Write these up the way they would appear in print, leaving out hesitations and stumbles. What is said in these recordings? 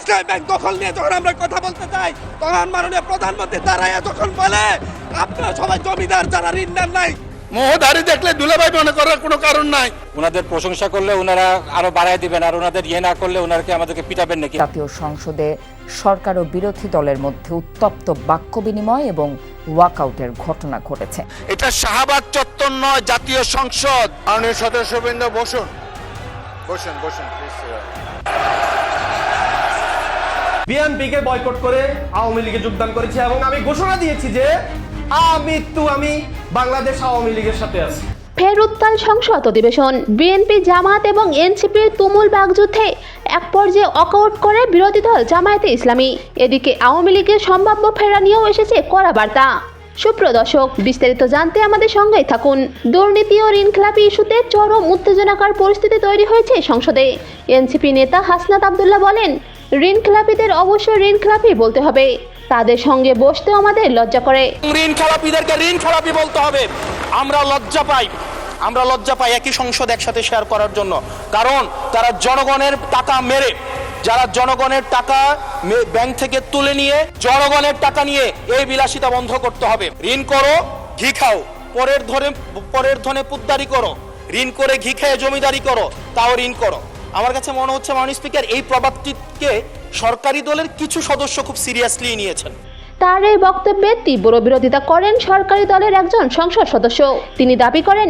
ইসলামী bank দখল নিয়ে যখন আমরা কথা বলতে চাই, তখন মাননীয় প্রধানমন্ত্রী দাঁড়াইয়া তখন বলে আপনারা সবাই জমিদার, যারা ঋণ নেন নাই। মোহধারী দেখলে দুলাভাই মনে করার কোনো কারণ নাই। ওনাদের প্রশংসা করলে ওনারা আরো বাড়ায় দিবেন, আর ওনাদের ইয়ে না করলে ওনারকে আমাদেরকে পিটাবেন নাকি? জাতীয় সংসদে সরকার ও বিরোধী দলের মধ্যে উত্তপ্ত বাক্য বিনিময় এবং ওয়াকআউটের ঘটনা ঘটেছে। এটা শাহবাগ চত্বর নয়, জাতীয় সংসদ। মাননীয় সদস্যবৃন্দ বসুন বসুন বসুন। বিএনপিকে বয়কট করে আওয়ামী লীগে যোগদান করেছি এবং আমি ঘোষণা দিয়েছি যে আমি বাংলাদেশ আওয়ামী লীগের সাথে আছি। ফের উত্তাল সংসদ অধিবেশন। বিএনপি, জামাত এবং এনসিপির তুমুল বাকযুদ্ধে এক পর্যায়ে ওয়াকআউট করে বিরোধী দল জামায়াতে ইসলামী। এদিকে আওয়ামী লীগের সম্ভাব্য ফেরা নিয়েও এসেছে কড়া বার্তা। সুপ্রিয় দর্শক, বিস্তারিত জানতে আমাদের সঙ্গেই থাকুন। দুর্নীতি ও ঋণখেলাপি ইস্যুতে চরম উত্তেজনাকর পরিস্থিতি তৈরি হয়েছে সংসদে। এনসিপি নেতা হাসনাত আব্দুল্লাহ বলেন, ঋণখেলাপিদের অবশ্যই ঋণখেলাপি বলতে হবে, তাদের সঙ্গে বসতেও আমাদের লজ্জা করে। ঋণখেলাপিদেরকে ঋণখেলাপি বলতে হবে। আমরা লজ্জা পাই একই সংসদ একসাথে শেয়ার করার জন্য, কারণ তারা জনগণের টাকা মেরে, যারা জনগণের টাকা ব্যাংক থেকে তুলে নিয়ে জনগণের টাকা নিয়ে এই বিলাসিতা বন্ধ করতে হবে। ঋণ করো, ঘি খাও, পরের ধনে পুদ্দারি করো, ঋণ করে ঘি খেয়ে জমিদারি করো, তাও ঋণ করো। আমার কাছে মনে হচ্ছে মাননীয় স্পিকার এই প্রভাবটিকে সরকারি দলের কিছু সদস্য খুব সিরিয়াসলি নিয়েছেন। তার এই বক্তব্যে তীব্র বিরোধিতা করেন সরকারি দলের একজন সংসদ সদস্য। তিনি দাবি করেন,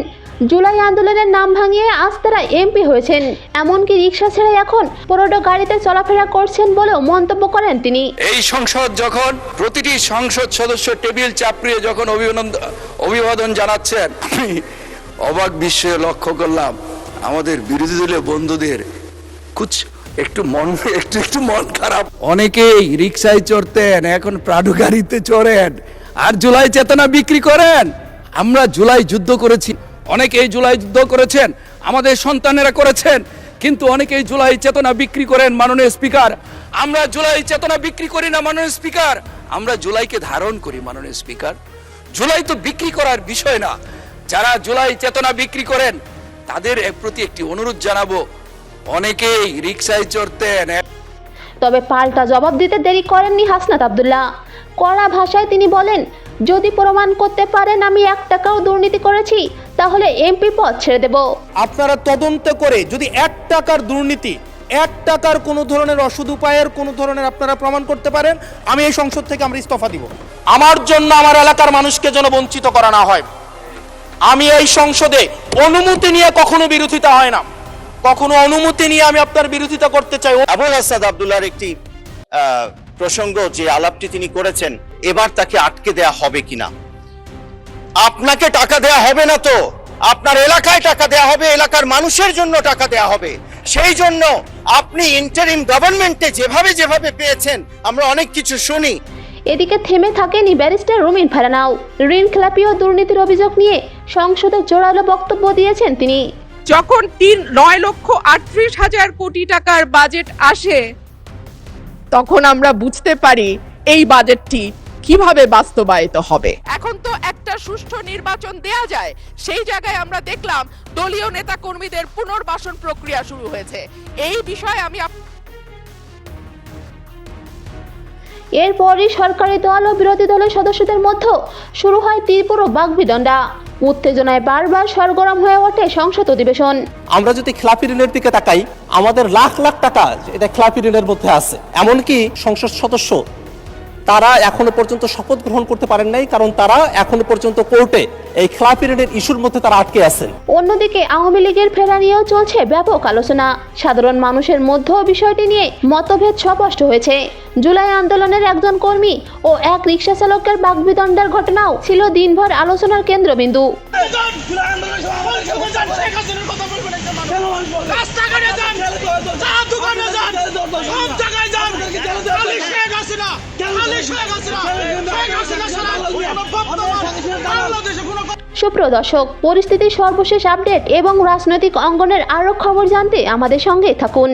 জুলাই আন্দোলনের নাম ভাঙিয়ে আজ তারা এমপি হয়েছেন, এমনকি রিকশা ছেড়ে এখন পুরোটো গাড়িতে চলাফেরা করছেন বলেও মন্তব্য করেন তিনি। এই সংসদ যখন প্রতিটি সংসদ সদস্য টেবিল চাপড়িয়ে যখন অভিবাদন জানাচ্ছেন, আমি অবাক বিস্ময়ে লক্ষ্য করলাম আমাদের বিরোধী দলীয় বন্ধুদের একটু মন খারাপ। অনেকেই রিক্সায় চড়তেন, এখন প্রাডো গাড়িতে চড়েন আর জুলাই চেতনা বিক্রি করেন। আমরা জুলাই যুদ্ধ করেছি, অনেকেই জুলাই যুদ্ধ করেছেন, আমাদের সন্তানেরা করেছেন, কিন্তু অনেকেই জুলাই চেতনা বিক্রি করেন। মাননীয় স্পিকার, আমরা জুলাই চেতনা বিক্রি করি না মাননীয় স্পিকার, আমরা জুলাইকে ধারণ করি মাননীয় স্পিকার। জুলাই তো বিক্রি করার বিষয় না। যারা জুলাই চেতনা বিক্রি করেন তাদের প্রতি একটি অনুরোধ জানাবো, অনেকেই রিকশায় চড়তেন। তবে পাল্টা জবাব দিতে দেরি করেননি হাসনাত আব্দুল্লাহ। কড়া ভাষায় তিনি বলেন, যদি প্রমাণ করতে পারেন আমি 1 টাকাও দুর্নীতি করেছি, তাহলে এমপি পদ ছেড়ে দেব। আপনারা তদন্ত করে যদি 1 টাকার দুর্নীতি, 1 টাকার কোনো ধরনের অসৎ উপায়ের কোনো ধরনের আপনারা প্রমাণ করতে পারেন, আমি এই সংসদ থেকে আমরা ইস্তফা দিব। আমার জন্য আমার এলাকার মানুষকে যেন বঞ্চিত করা না হয়। আমি এই সংসদে অনুমতি নিয়ে কখনো বিরোধিতা হয় না, কখনো অনুমতি নিয়ে আমি আপনার বিরোধিতা করতে চাই। আবুল হাসান আব্দুল্লাহর একটি প্রসঙ্গ, যে আলাপটি তিনি করেছেন, এবার তাকে আটকে দেয়া হবে কিনা। আপনাকে টাকা দেয়া হবে না, তো আপনার এলাকায় টাকা দেয়া হবে, এলাকার মানুষের জন্য টাকা দেয়া হবে। সেই জন্য আপনি ইন্টারিম গভর্নমেন্টে যেভাবে পেয়েছেন, আমরা অনেক কিছু শুনি। এদিকে থেমে থাকেনি ব্যারিস্টার রুমিন ফারহানাও। ঋণখেলাপি ও দুর্নীতির অভিযোগ নিয়ে সংসদে জোরালো বক্তব্য দিয়েছেন তিনি। যখন 9,38,000 কোটি টাকার বাজেট আসে, তখন আমরা বুঝতে পারি এই বাজেটটি কিভাবে বাস্তবায়িত হবে। এখন তো একটা সুষ্ঠু নির্বাচন দেয়া যায়, সেই জায়গায় আমরা দেখলাম দলীয় নেতা কর্মীদের পুনর্বাসন প্রক্রিয়া শুরু হয়েছে। এই বিষয়ে আমি এরপরই সরকারি দল ও বিরোধী দলের সদস্যদের মধ্যে শুরু হয় তীব্র বাকবিতণ্ডা। উত্তেজনায় বারবার সরগরম হয়ে ওঠে সংসদ অধিবেশন। আমরা যদি খেলাপি ঋণের দিকে তাকাই, আমাদের লাখ লাখ টাকা এটা খেলাপি ঋণের মধ্যে আছে। এমনকি সংসদ সদস্য তারা এখনো পর্যন্ত শপথ গ্রহণ করতে পারেন নাই, কারণ তারা এখনো পর্যন্ত কোর্টে এই খেলাপি ঋণের ইস্যুর মধ্যে তারা আটকে আছেন। অন্যদিকে আওয়ামী লীগের ফেরা নিয়েও চলছে ব্যাপক আলোচনা। সাধারণ মানুষের মধ্যেও বিষয়টি নিয়ে মতভেদ স্পষ্ট হয়েছে। জুলাই আন্দোলনের একজন কর্মী ও এক রিকশা চালকের বাকবিতণ্ডার ঘটনাও ছিল দিনভর আলোচনার কেন্দ্রবিন্দু। সুপ্রিয় দর্শক, পরিস্থিতির সর্বশেষ আপডেট এবং রাজনৈতিক অঙ্গনের আরও খবর জানতে আমাদের সঙ্গে থাকুন।